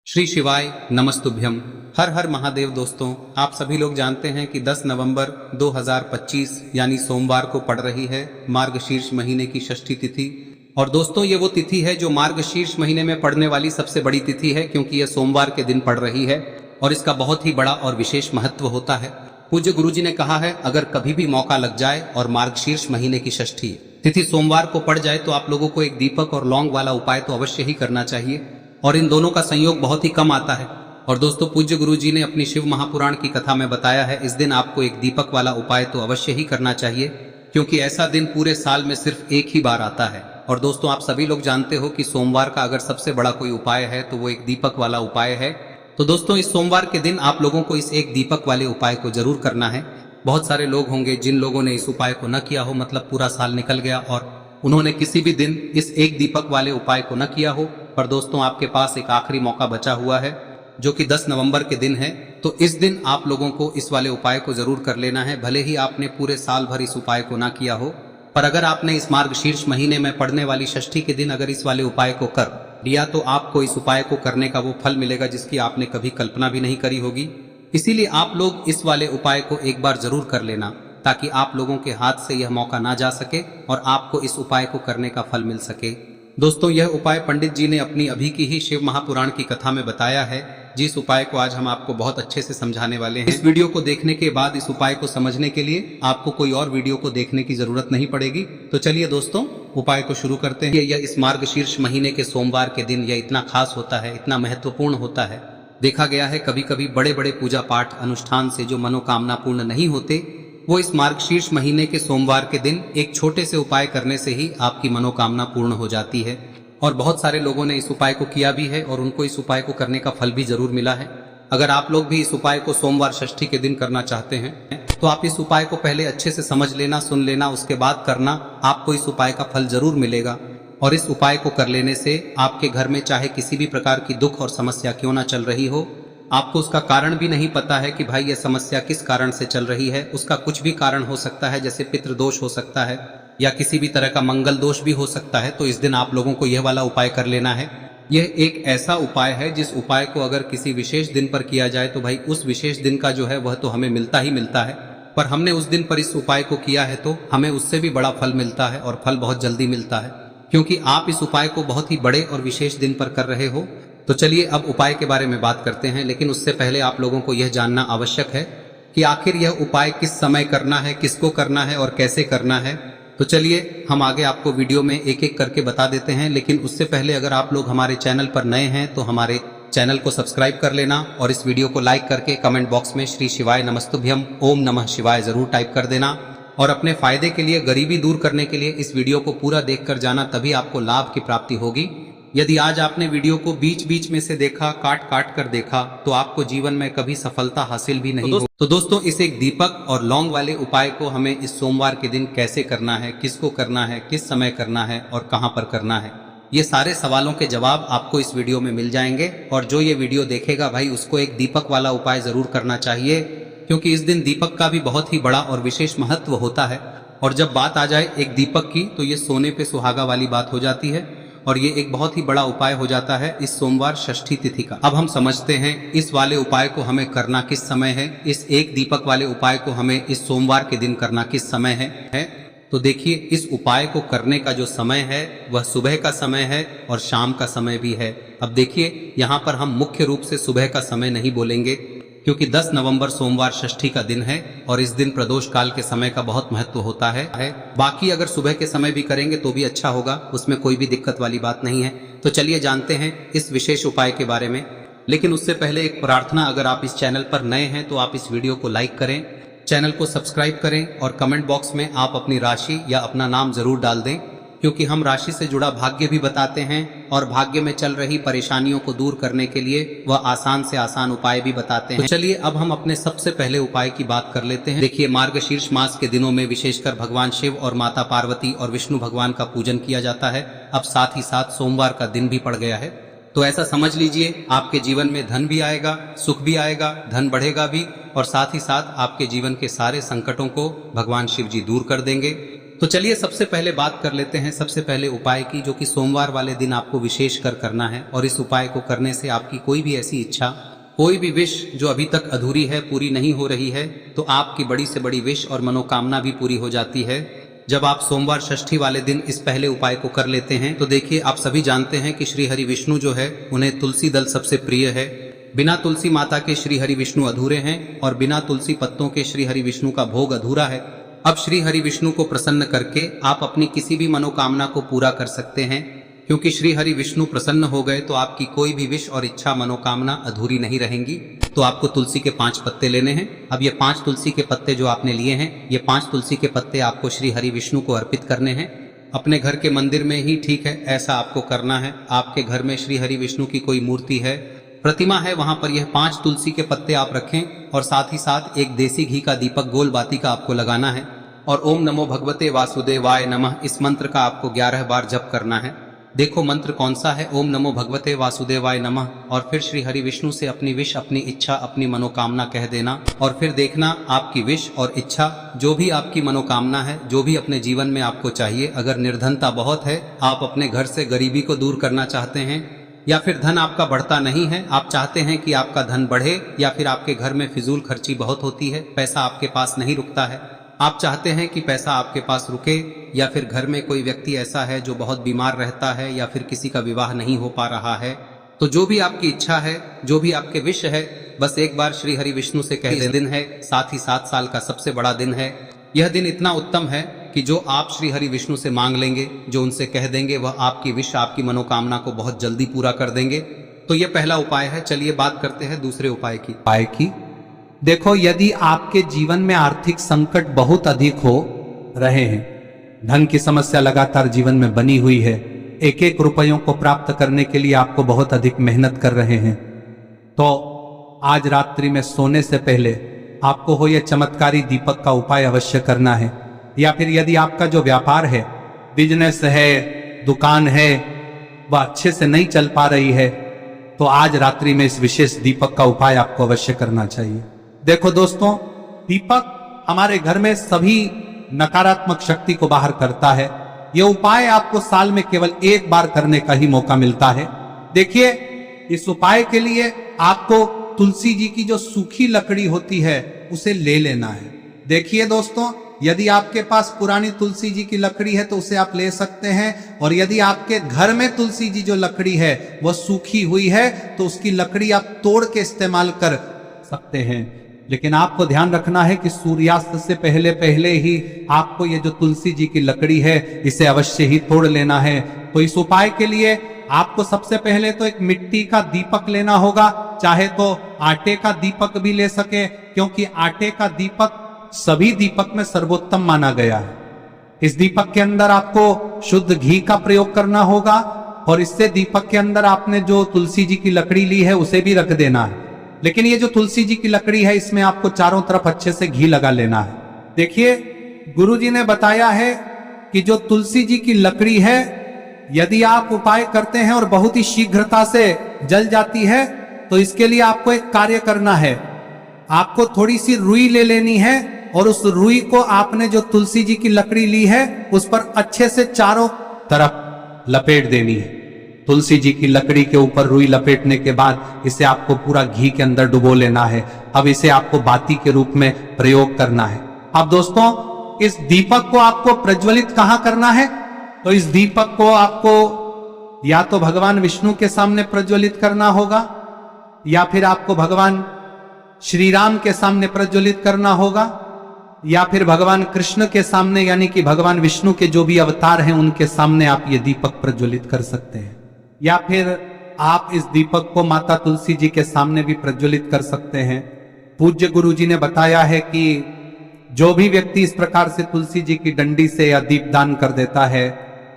श्री शिवाय नमस्तुभ्यम। हर हर महादेव। दोस्तों, आप सभी लोग जानते हैं कि 10 नवंबर 2025 यानी सोमवार को पड़ रही है मार्गशीर्ष महीने की षष्ठी तिथि। और दोस्तों, ये वो तिथि है जो मार्गशीर्ष महीने में पड़ने वाली सबसे बड़ी तिथि है, क्योंकि यह सोमवार के दिन पड़ रही है और इसका बहुत ही बड़ा और विशेष महत्व होता है। पूज्य गुरुजी ने कहा है, अगर कभी भी मौका लग जाए और मार्गशीर्ष महीने की षष्ठी तिथि सोमवार को पड़ जाए तो आप लोगों को एक दीपक और लौंग वाला उपाय तो अवश्य ही करना चाहिए, और इन दोनों का संयोग बहुत ही कम आता है। और दोस्तों, पूज्य गुरुजी ने अपनी शिव महापुराण की कथा में बताया है, इस दिन आपको एक दीपक वाला उपाय तो अवश्य ही करना चाहिए, क्योंकि ऐसा दिन पूरे साल में सिर्फ एक ही बार आता है। और दोस्तों, आप सभी लोग जानते हो कि सोमवार का अगर सबसे बड़ा कोई उपाय है तो वो एक दीपक वाला उपाय है। तो दोस्तों, इस सोमवार के दिन आप लोगों को इस एक दीपक वाले उपाय को जरूर करना है। बहुत सारे लोग होंगे जिन लोगों ने इस उपाय को न किया हो, मतलब पूरा साल निकल गया और उन्होंने किसी भी दिन इस एक दीपक वाले उपाय को न किया हो। पर दोस्तों, आपके पास एक आखिरी मौका बचा हुआ है जो कि 10 नवंबर के दिन है। तो इस दिन आप लोगों को इस वाले उपाय को जरूर कर लेना है, भले ही आपने पूरे साल भर इस उपाय को ना किया हो। पर अगर आपने इस मार्गशीर्ष महीने में पड़ने वाली षष्ठी के दिन अगर इस वाले उपाय को कर दिया तो आपको इस उपाय को करने का वो फल मिलेगा जिसकी आपने कभी कल्पना भी नहीं करी होगी। इसीलिए आप लोग इस वाले उपाय को एक बार जरूर कर लेना, ताकि आप लोगों के हाथ से यह मौका ना जा सके और आपको इस उपाय को करने का फल मिल सके। दोस्तों, यह उपाय पंडित जी ने अपनी अभी की ही शिव महापुराण की कथा में बताया है, जिस उपाय को आज हम आपको बहुत अच्छे से समझाने वाले हैं। इस वीडियो को देखने के बाद इस उपाय को समझने के लिए आपको कोई और वीडियो को देखने की जरूरत नहीं पड़ेगी। तो चलिए दोस्तों, उपाय को शुरू करते हैं। यह इस मार्गशीर्ष महीने के सोमवार के दिन यह इतना खास होता है, इतना महत्वपूर्ण होता है। देखा गया है कभी कभी बड़े बड़े पूजा पाठ अनुष्ठान से जो मनोकामना पूर्ण नहीं होते, वो इस मार्गशीर्ष महीने के सोमवार के दिन एक छोटे से उपाय करने से ही आपकी मनोकामना पूर्ण हो जाती है। और बहुत सारे लोगों ने इस उपाय को किया भी है और उनको इस उपाय को करने का फल भी जरूर मिला है। अगर आप लोग भी इस उपाय को सोमवार षष्ठी के दिन करना चाहते हैं तो आप इस उपाय को पहले अच्छे से समझ लेना, सुन लेना, उसके बाद करना। आपको इस उपाय का फल जरूर मिलेगा। और इस उपाय को कर लेने से आपके घर में चाहे किसी भी प्रकार की दुख और समस्या क्यों ना चल रही हो, आपको उसका कारण भी नहीं पता है कि भाई यह समस्या किस कारण से चल रही है, उसका कुछ भी कारण हो सकता है, जैसे पितृदोष हो सकता है या किसी भी तरह का मंगल दोष भी हो सकता है। तो इस दिन आप लोगों को यह वाला उपाय कर लेना है। यह एक ऐसा उपाय है जिस उपाय को अगर किसी विशेष दिन पर किया जाए तो भाई उस विशेष दिन का जो है वह तो हमें मिलता ही मिलता है, पर हमने उस दिन पर इस उपाय को किया है तो हमें उससे भी बड़ा फल मिलता है, और फल बहुत जल्दी मिलता है, क्योंकि आप इस उपाय को बहुत ही बड़े और विशेष दिन पर कर रहे हो। तो चलिए अब उपाय के बारे में बात करते हैं, लेकिन उससे पहले आप लोगों को यह जानना आवश्यक है कि आखिर यह उपाय किस समय करना है, किसको करना है और कैसे करना है। तो चलिए हम आगे आपको वीडियो में एक एक करके बता देते हैं, लेकिन उससे पहले अगर आप लोग हमारे चैनल पर नए हैं तो हमारे चैनल को सब्सक्राइब कर लेना और इस वीडियो को लाइक करके कमेंट बॉक्स में श्री शिवाय नमस्तुभ्यम ओम नमः शिवाय जरूर टाइप कर देना। और अपने फायदे के लिए, गरीबी दूर करने के लिए इस वीडियो को पूरा देखकर जाना, तभी आपको लाभ की प्राप्ति होगी। यदि आज आपने वीडियो को बीच बीच में से देखा, काट काट कर देखा, तो आपको जीवन में कभी सफलता हासिल भी नहीं होगी। तो दोस्तों, इस एक दीपक और लौंग वाले उपाय को हमें इस सोमवार के दिन कैसे करना है, किसको करना है, किस समय करना है और कहां पर करना है, ये सारे सवालों के जवाब आपको इस वीडियो में मिल जाएंगे। और जो ये वीडियो देखेगा भाई उसको एक दीपक वाला उपाय जरूर करना चाहिए, क्योंकि इस दिन दीपक का भी बहुत ही बड़ा और विशेष महत्व होता है। और जब बात आ जाए एक दीपक की तो ये सोने पे सुहागा वाली बात हो जाती है, और ये एक बहुत ही बड़ा उपाय हो जाता है इस सोमवार षष्ठी तिथि का। अब हम समझते हैं इस वाले उपाय को हमें करना किस समय है, इस एक दीपक वाले उपाय को हमें इस सोमवार के दिन करना किस समय है। तो देखिए, इस उपाय को करने का जो समय है वह सुबह का समय है और शाम का समय भी है। अब देखिए, यहाँ पर हम मुख्य रूप से सुबह का समय नहीं बोलेंगे, क्योंकि 10 नवंबर सोमवार षष्ठी का दिन है और इस दिन प्रदोष काल के समय का बहुत महत्व होता है। बाकी अगर सुबह के समय भी करेंगे तो भी अच्छा होगा, उसमें कोई भी दिक्कत वाली बात नहीं है। तो चलिए जानते हैं इस विशेष उपाय के बारे में। लेकिन उससे पहले एक प्रार्थना, अगर आप इस चैनल पर नए हैं तो आप इस वीडियो को लाइक करें, चैनल को सब्सक्राइब करें और कमेंट बॉक्स में आप अपनी राशि या अपना नाम जरूर डाल दें, क्योंकि हम राशि से जुड़ा भाग्य भी बताते हैं और भाग्य में चल रही परेशानियों को दूर करने के लिए वह आसान से आसान उपाय भी बताते हैं। तो चलिए अब हम अपने सबसे पहले उपाय की बात कर लेते हैं। देखिए, मार्गशीर्ष मास के दिनों में विशेषकर भगवान शिव और माता पार्वती और विष्णु भगवान का पूजन किया जाता है। अब साथ ही साथ सोमवार का दिन भी पड़ गया है, तो ऐसा समझ लीजिए आपके जीवन में धन भी आएगा, सुख भी आएगा, धन बढ़ेगा भी, और साथ ही साथ आपके जीवन के सारे संकटों को भगवान शिव जी दूर कर देंगे। तो चलिए सबसे पहले बात कर लेते हैं सबसे पहले उपाय की, जो कि सोमवार वाले दिन आपको विशेष कर करना है। और इस उपाय को करने से आपकी कोई भी ऐसी इच्छा, कोई भी विश जो अभी तक अधूरी है, पूरी नहीं हो रही है, तो आपकी बड़ी से बड़ी विश और मनोकामना भी पूरी हो जाती है जब आप सोमवार षष्ठी वाले दिन इस पहले उपाय को कर लेते हैं। तो देखिए, आप सभी जानते हैं कि श्री हरि विष्णु जो है उन्हें तुलसी दल सबसे प्रिय है। बिना तुलसी माता के श्री हरि विष्णु अधूरे हैं और बिना तुलसी पत्तों के श्री हरि विष्णु का भोग अधूरा है। अब श्री हरि विष्णु को प्रसन्न करके आप अपनी किसी भी मनोकामना को पूरा कर सकते हैं, क्योंकि श्री हरि विष्णु प्रसन्न हो गए तो आपकी कोई भी विश और इच्छा मनोकामना अधूरी नहीं रहेंगी। तो आपको तुलसी के 5 पत्ते लेने हैं। अब ये 5 तुलसी के पत्ते जो आपने लिए हैं, ये 5 तुलसी के पत्ते आपको श्री हरि विष्णु को अर्पित करने हैं। अपने घर के मंदिर में ही ठीक है, ऐसा आपको करना है। आपके घर में श्री हरि विष्णु की कोई मूर्ति है, प्रतिमा है, वहां पर यह 5 तुलसी के पत्ते आप रखें और साथ ही साथ एक देसी घी का दीपक गोल बाती का आपको लगाना है। और ओम नमो भगवते वासुदेवाय नमः इस मंत्र का आपको 11 बार जप करना है। देखो मंत्र कौन सा है, ओम नमो भगवते वासुदेवाय नमः। और फिर श्री हरि विष्णु से अपनी विश, अपनी इच्छा, अपनी मनोकामना कह देना। और फिर देखना आपकी विश और इच्छा, जो भी आपकी मनोकामना है, जो भी अपने जीवन में आपको चाहिए। अगर निर्धनता बहुत है, आप अपने घर से गरीबी को दूर करना चाहते हैं, या फिर धन आपका बढ़ता नहीं है, आप चाहते हैं कि आपका धन बढ़े, या फिर आपके घर में फिजूल खर्ची बहुत होती है, पैसा आपके पास नहीं रुकता है, आप चाहते हैं कि पैसा आपके पास रुके, या फिर घर में कोई व्यक्ति ऐसा है जो बहुत बीमार रहता है, या फिर किसी का विवाह नहीं हो पा रहा है, तो जो भी आपकी इच्छा है, जो भी आपके विश है, बस एक बार श्री हरि विष्णु से कह दें। दिन है, साथ ही 7 साल का सबसे बड़ा दिन है। यह दिन इतना उत्तम है कि जो आप श्री हरि विष्णु से मांग लेंगे, जो उनसे कह देंगे, वह आपकी विश, आपकी मनोकामना को बहुत जल्दी पूरा कर देंगे। तो यह पहला उपाय है। चलिए बात करते हैं दूसरे उपाय की। देखो, यदि आपके जीवन में आर्थिक संकट बहुत अधिक हो रहे हैं, धन की समस्या लगातार जीवन में बनी हुई है, एक एक रुपयों को प्राप्त करने के लिए आपको बहुत अधिक मेहनत कर रहे हैं, तो आज रात्रि में सोने से पहले आपको हो यह चमत्कारी दीपक का उपाय अवश्य करना है। या फिर यदि आपका जो व्यापार है, बिजनेस है, दुकान है, वह अच्छे से नहीं चल पा रही है, तो आज रात्रि में इस विशेष दीपक का उपाय आपको अवश्य करना चाहिए। देखो दोस्तों, दीपक हमारे घर में सभी नकारात्मक शक्ति को बाहर करता है। यह उपाय आपको साल में केवल 1 बार करने का ही मौका मिलता है। देखिए, इस उपाय के लिए आपको तुलसी जी की जो सूखी लकड़ी होती है उसे ले लेना है। देखिए दोस्तों, यदि आपके पास पुरानी तुलसी जी की लकड़ी है तो उसे आप ले सकते हैं, और यदि आपके घर में तुलसी जी जो लकड़ी है वह सूखी हुई है तो उसकी लकड़ी आप तोड़ के इस्तेमाल कर सकते हैं। लेकिन आपको ध्यान रखना है कि सूर्यास्त से पहले पहले ही आपको ये जो तुलसी जी की लकड़ी है इसे अवश्य ही तोड़ लेना है। तो इस उपाय के लिए आपको सबसे पहले तो एक मिट्टी का दीपक लेना होगा, चाहे तो आटे का दीपक भी ले सके, क्योंकि आटे का दीपक सभी दीपक में सर्वोत्तम माना गया है। इस दीपक के अंदर आपको शुद्ध घी का प्रयोग करना होगा, और इससे दीपक के अंदर आपने जो तुलसी जी की लकड़ी ली है उसे भी रख देना है। लेकिन ये जो तुलसी जी की लकड़ी है, इसमें आपको चारों तरफ अच्छे से घी लगा लेना है। देखिए, गुरुजी ने बताया है कि जो तुलसी जी की लकड़ी है, यदि आप उपाय करते हैं और बहुत ही शीघ्रता से जल जाती है, तो इसके लिए आपको एक कार्य करना है। आपको थोड़ी सी रुई ले लेनी है, और उस रुई को आपने जो तुलसी जी की लकड़ी ली है उस पर अच्छे से चारों तरफ लपेट देनी है। तुलसी जी की लकड़ी के ऊपर रुई लपेटने के बाद इसे आपको पूरा घी के अंदर डुबो लेना है। अब इसे आपको बाती के रूप में प्रयोग करना है। अब दोस्तों, इस दीपक को आपको प्रज्वलित कहां करना है? तो इस दीपक को आपको या तो भगवान विष्णु के सामने प्रज्वलित करना होगा, या फिर आपको भगवान श्री राम के सामने प्रज्वलित करना होगा, या फिर भगवान कृष्ण के सामने, यानी कि भगवान विष्णु के जो भी अवतार हैं उनके सामने आप ये दीपक प्रज्वलित कर सकते हैं। या फिर आप इस दीपक को माता तुलसी जी के सामने भी प्रज्वलित कर सकते हैं। पूज्य गुरु जी ने बताया है कि जो भी व्यक्ति इस प्रकार से तुलसी जी की डंडी से या दीपदान कर देता है,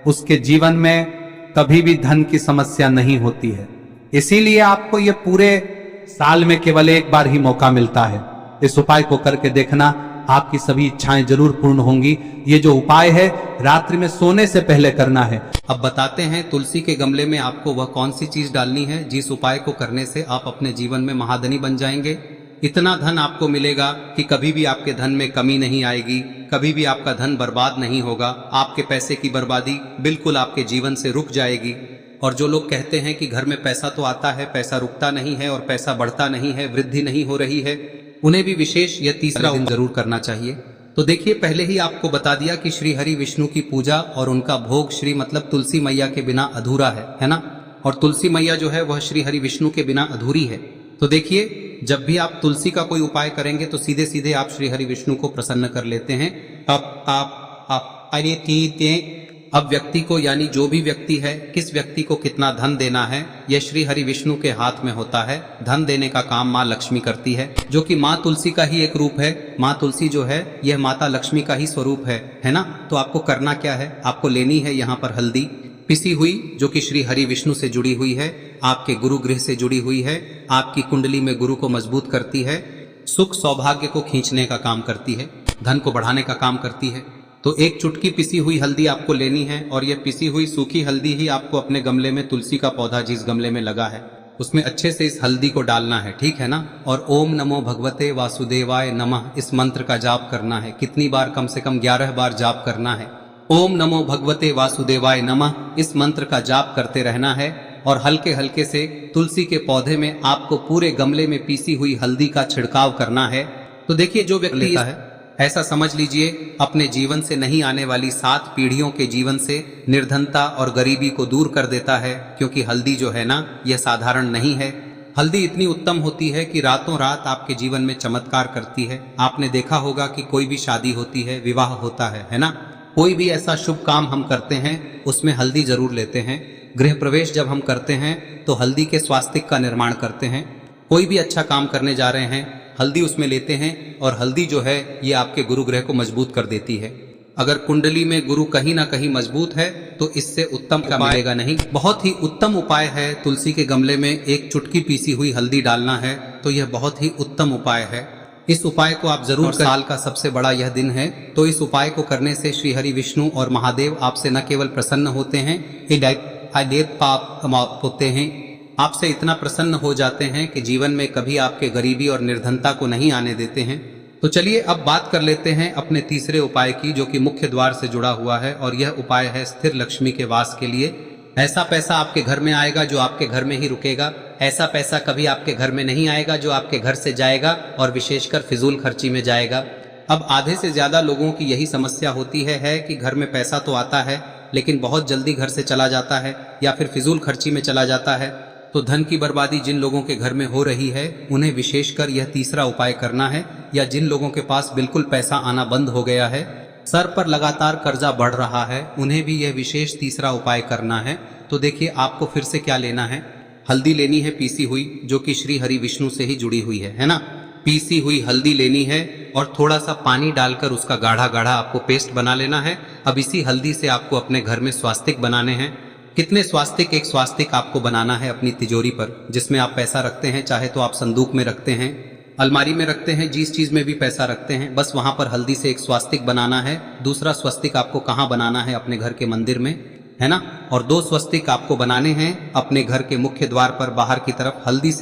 उसके जीवन में कभी भी धन की समस्या नहीं होती है। इसीलिए आपको ये पूरे साल में केवल 1 बार ही मौका मिलता है। इस उपाय को करके देखना, आपकी सभी इच्छाएं जरूर पूर्ण होंगी। ये जो उपाय है रात्रि में सोने से पहले करना है। अब बताते हैं तुलसी के गमले में आपको वह कौन सी चीज डालनी है जिस उपाय को करने से आप अपने जीवन में महाधनी बन जाएंगे। इतना धन आपको मिलेगा कि कभी भी आपके धन में कमी नहीं आएगी, कभी भी आपका धन बर्बाद नहीं होगा। आपके पैसे की बर्बादी बिल्कुल आपके जीवन से रुक जाएगी। और जो लोग कहते हैं कि घर में पैसा तो आता है, पैसा रुकता नहीं है और पैसा बढ़ता नहीं है, वृद्धि नहीं हो रही है, उन्हें भी विशेष यह तीसरा दिन जरूर करना चाहिए। तो देखिए, पहले ही आपको बता दिया कि श्री हरि विष्णु की पूजा और उनका भोग श्री मतलब तुलसी मैया के बिना अधूरा है ना। और तुलसी मैया जो है वह श्री हरि विष्णु के बिना अधूरी है। तो देखिए, जब भी आप तुलसी का कोई उपाय करेंगे तो सीधे सीधे आप श्री हरि विष्णु को प्रसन्न कर लेते हैं। अब व्यक्ति को, यानी जो भी व्यक्ति है, किस व्यक्ति को कितना धन देना है, यह श्री हरि विष्णु के हाथ में होता है। धन देने का काम माँ लक्ष्मी करती है, जो कि माँ तुलसी का ही एक रूप है। माँ तुलसी जो है यह माता लक्ष्मी का ही स्वरूप है ना। तो आपको करना क्या है, आपको लेनी है यहाँ पर हल्दी पिसी हुई, जो कि श्री हरि विष्णु से जुड़ी हुई है, आपके गुरु गृह से जुड़ी हुई है, आपकी कुंडली में गुरु को मजबूत करती है, सुख सौभाग्य को खींचने का काम करती है, धन को बढ़ाने का काम करती है। तो एक चुटकी पिसी हुई हल्दी आपको लेनी है और यह पिसी हुई सूखी हल्दी ही आपको अपने गमले में, तुलसी का पौधा जिस गमले में लगा है उसमें अच्छे से इस हल्दी को डालना है, ठीक है ना। और ओम नमो भगवते वासुदेवाय नमः इस मंत्र का जाप करना है। कितनी बार? कम से कम 11 बार जाप करना है। ओम नमो भगवते वासुदेवाय नमः इस मंत्र का जाप करते रहना है और हल्के हल्के से तुलसी के पौधे में आपको पूरे गमले में पीसी हुई हल्दी का छिड़काव करना है। तो देखिए, जो व्यक्ति लेता है, ऐसा समझ लीजिए अपने जीवन से नहीं आने वाली 7 पीढ़ियों के जीवन से निर्धनता और गरीबी को दूर कर देता है। क्योंकि हल्दी जो है ना, यह साधारण नहीं है। हल्दी इतनी उत्तम होती है कि रातों रात आपके जीवन में चमत्कार करती है। आपने देखा होगा कि कोई भी शादी होती है, विवाह होता है ना, कोई भी ऐसा शुभ काम हम करते हैं उसमें हल्दी जरूर लेते हैं। गृह प्रवेश जब हम करते हैं तो हल्दी के स्वास्तिक का निर्माण करते हैं। कोई भी अच्छा काम करने जा रहे हैं, हल्दी उसमें लेते हैं और हल्दी जो है ये आपके गुरु ग्रह को मजबूत कर देती है। अगर कुंडली में गुरु कहीं ना कहीं मजबूत है तो इससे उत्तम का मिलेगा नहीं। बहुत ही उत्तम उपाय है, तुलसी के गमले में एक चुटकी पीसी हुई हल्दी डालना है, तो यह बहुत ही उत्तम उपाय है। इस उपाय को आप जरूर, साल का सबसे बड़ा यह दिन है, तो इस उपाय को करने से श्री हरि विष्णु और महादेव आपसे न केवल प्रसन्न होते हैं, होते हैं, आपसे इतना प्रसन्न हो जाते हैं कि जीवन में कभी आपके गरीबी और निर्धनता को नहीं आने देते हैं। तो चलिए अब बात कर लेते हैं अपने तीसरे उपाय की, जो कि मुख्य द्वार से जुड़ा हुआ है। और यह उपाय है स्थिर लक्ष्मी के वास के लिए। ऐसा पैसा आपके घर में आएगा जो आपके घर में ही रुकेगा। ऐसा पैसा कभी आपके घर में नहीं आएगा जो आपके घर से जाएगा और विशेषकर फिजूल खर्ची में जाएगा। अब आधे से ज्यादा लोगों की यही समस्या होती है कि घर में पैसा तो आता है लेकिन बहुत जल्दी घर से चला जाता है या फिर फिजूल खर्ची में चला जाता है। तो धन की बर्बादी जिन लोगों के घर में हो रही है उन्हें विशेषकर यह तीसरा उपाय करना है। या जिन लोगों के पास बिल्कुल पैसा आना बंद हो गया है, सर पर लगातार कर्जा बढ़ रहा है, उन्हें भी यह विशेष तीसरा उपाय करना है। तो देखिए, आपको फिर से क्या लेना है, हल्दी लेनी है पीसी हुई, जो कि श्री हरि विष्णु से ही जुड़ी हुई है ना। पीसी हुई हल्दी लेनी है और थोड़ा सा पानी डालकर उसका गाढ़ा गाढ़ा आपको पेस्ट बना लेना है। अब इसी हल्दी से आपको अपने घर में स्वास्तिक बनाने हैं। कितने स्वास्तिक? एक स्वास्तिक आपको बनाना है अपनी तिजोरी पर, जिसमें आप पैसा रखते हैं। चाहे तो आप संदूक में रखते हैं, अलमारी में रखते हैं, जिस चीज में भी पैसा रखते हैं, बस वहां पर हल्दी से एक स्वास्तिक बनाना है। दूसरा स्वस्तिक आपको कहाँ बनाना है? अपने घर के मंदिर में, है ना। और 2 स्वस्तिक आपको बनाने हैं अपने घर के मुख्य द्वार पर बाहर की तरफ। हल्दी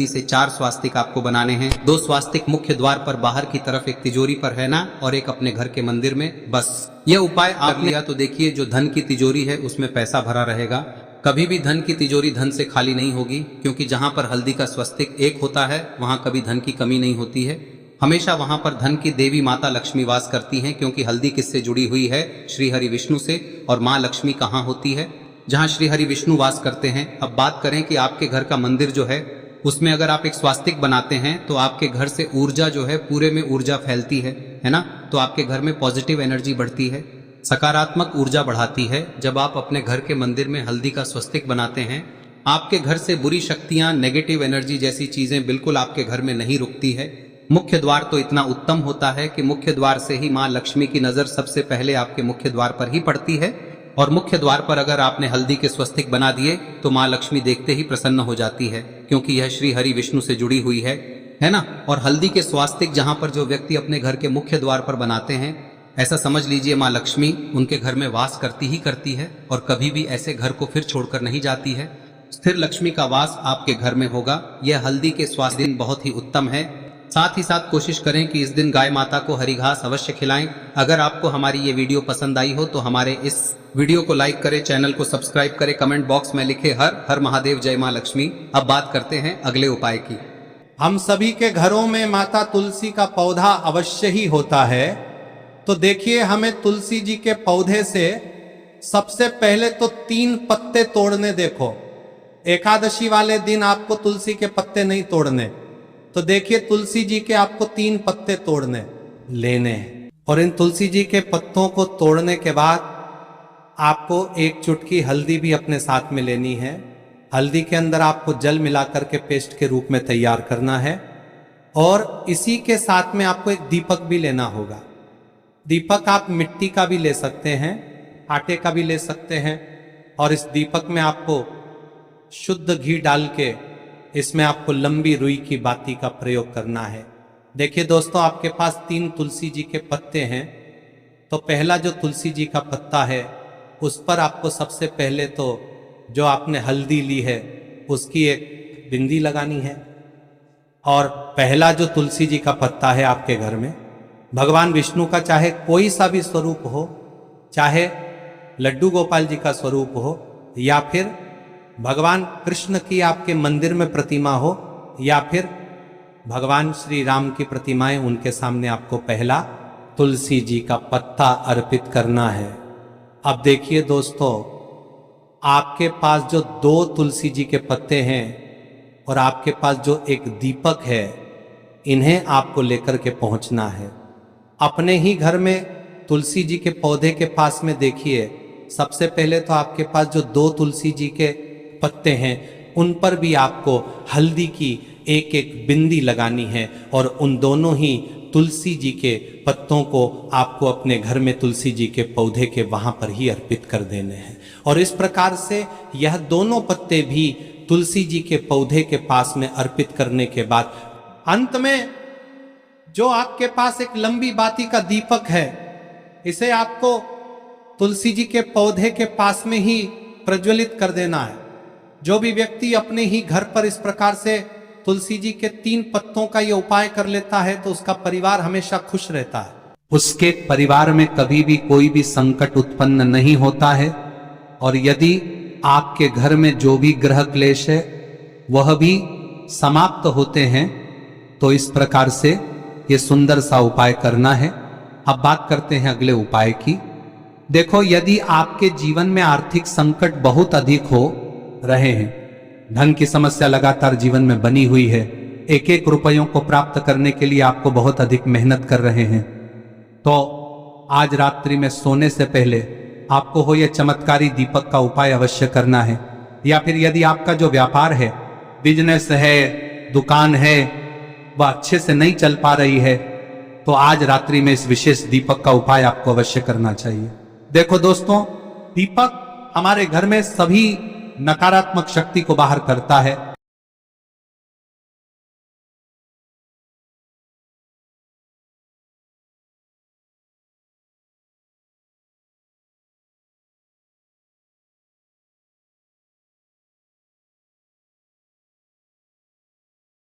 से 4 स्वास्तिक आपको बनाने हैं। 2 स्वास्तिक मुख्य द्वार पर बाहर की तरफ, एक तिजोरी पर, है ना, और एक अपने घर के मंदिर में। बस यह उपाय आप लिया तो देखिए, जो धन की तिजोरी है उसमें पैसा भरा रहेगा। कभी भी धन की तिजोरी धन से खाली नहीं होगी, क्योंकि जहां पर हल्दी का स्वस्तिक एक होता है वहां कभी धन की कमी नहीं होती है। हमेशा वहां पर धन की देवी माता लक्ष्मी वास करती हैं, क्योंकि हल्दी किससे जुड़ी हुई है? श्री हरि विष्णु से। और माँ लक्ष्मी कहाँ होती है? जहाँ श्री हरि विष्णु वास करते हैं। अब बात करें कि आपके घर का मंदिर जो है उसमें अगर आप एक स्वास्तिक बनाते हैं तो आपके घर से ऊर्जा जो है, पूरे में ऊर्जा फैलती है ना। तो आपके घर में पॉजिटिव एनर्जी बढ़ती है, सकारात्मक ऊर्जा बढ़ाती है। जब आप अपने घर के मंदिर में हल्दी का स्वस्तिक बनाते हैं, आपके घर से बुरी शक्तियां, नेगेटिव एनर्जी जैसी चीजें बिल्कुल आपके घर में नहीं रुकती है। मुख्य द्वार तो इतना उत्तम होता है कि मुख्य द्वार से ही माँ लक्ष्मी की नजर सबसे पहले आपके मुख्य द्वार पर ही पड़ती है। और मुख्य द्वार पर अगर आपने हल्दी के स्वस्तिक बना दिए तो माँ लक्ष्मी देखते ही प्रसन्न हो जाती है, क्योंकि यह श्री हरि विष्णु से जुड़ी हुई है ना। और हल्दी के स्वास्तिक जहां पर जो व्यक्ति अपने घर के मुख्य द्वार पर बनाते हैं, ऐसा समझ लीजिए माँ लक्ष्मी उनके घर में वास करती ही करती है और कभी भी ऐसे घर को फिर छोड़कर नहीं जाती है। स्थिर लक्ष्मी का वास आपके घर में होगा। यह हल्दी के स्वास्तिक बहुत ही उत्तम है। साथ ही साथ कोशिश करें कि इस दिन गाय माता को हरी घास अवश्य खिलाएं। अगर आपको हमारी ये वीडियो पसंद आई हो तो हमारे इस वीडियो को लाइक करें, चैनल को सब्सक्राइब करें, कमेंट बॉक्स में लिखे हर हर महादेव, जय मां लक्ष्मी। अब बात करते हैं अगले उपाय की। हम सभी के घरों में माता तुलसी का पौधा अवश्य ही होता है। तो देखिए, हमें तुलसी जी के पौधे से सबसे पहले तो 3 पत्ते तोड़ने। देखो, एकादशी वाले दिन आपको तुलसी के पत्ते नहीं तोड़ने। तो देखिए, तुलसी जी के आपको 3 पत्ते तोड़ने लेने हैं। और इन तुलसी जी के पत्तों को तोड़ने के बाद आपको 1 चुटकी हल्दी भी अपने साथ में लेनी है। हल्दी के अंदर आपको जल मिलाकर के पेस्ट के रूप में तैयार करना है। और इसी के साथ में आपको एक दीपक भी लेना होगा। दीपक आप मिट्टी का भी ले सकते हैं, आटे का भी ले सकते हैं। और इस दीपक में आपको शुद्ध घी डाल के इसमें आपको लंबी रुई की बाती का प्रयोग करना है। देखिए दोस्तों, आपके पास 3 तुलसी जी के पत्ते हैं। तो पहला जो तुलसी जी का पत्ता है उस पर आपको सबसे पहले तो जो आपने हल्दी ली है उसकी एक बिंदी लगानी है। और पहला जो तुलसी जी का पत्ता है आपके घर में, भगवान विष्णु का चाहे कोई सा भी स्वरूप हो, चाहे लड्डू गोपाल जी का स्वरूप हो, या फिर भगवान कृष्ण की आपके मंदिर में प्रतिमा हो, या फिर भगवान श्री राम की प्रतिमाएं, उनके सामने आपको पहला तुलसी जी का पत्ता अर्पित करना है। अब देखिए दोस्तों, आपके पास जो 2 तुलसी जी के पत्ते हैं और आपके पास जो एक दीपक है, इन्हें आपको लेकर के पहुंचना है। अपने ही घर में तुलसी जी के पौधे के पास में देखिए, सबसे पहले तो आपके पास जो 2 तुलसी जी के पत्ते हैं उन पर भी आपको हल्दी की एक बिंदी लगानी है। और उन दोनों ही तुलसी जी के पत्तों को आपको अपने घर में तुलसी जी के पौधे के वहां पर ही अर्पित कर देने हैं। और इस प्रकार से यह दोनों पत्ते भी तुलसी जी के पौधे के पास में अर्पित करने के बाद अंत में जो आपके पास एक लंबी बाती का दीपक है, इसे आपको तुलसी जी के पौधे के पास में ही प्रज्वलित कर देना है। जो भी व्यक्ति अपने ही घर पर इस प्रकार से तुलसी जी के 3 पत्तों का ये उपाय कर लेता है तो उसका परिवार हमेशा खुश रहता है। उसके परिवार में कभी भी कोई भी संकट उत्पन्न नहीं होता है। और यदि आपके घर में जो भी ग्रह क्लेश है वह भी समाप्त होते हैं। तो इस प्रकार से ये सुंदर सा उपाय करना है। अब बात करते हैं अगले उपाय की। देखो, यदि आपके जीवन में आर्थिक संकट बहुत अधिक हो रहे हैं, धन की समस्या लगातार जीवन में बनी हुई है, एक रुपयों को प्राप्त करने के लिए आपको बहुत अधिक मेहनत कर रहे हैं, तो आज रात्रि में सोने से पहले आपको हो यह चमत्कारी दीपक का उपाय अवश्य करना है। या फिर यदि आपका जो व्यापार है, बिजनेस है, दुकान है, वह अच्छे से नहीं चल पा रही है, तो आज रात्रि में इस विशेष दीपक का उपाय आपको अवश्य करना चाहिए। देखो दोस्तों, दीपक हमारे घर में सभी नकारात्मक शक्ति को बाहर करता है।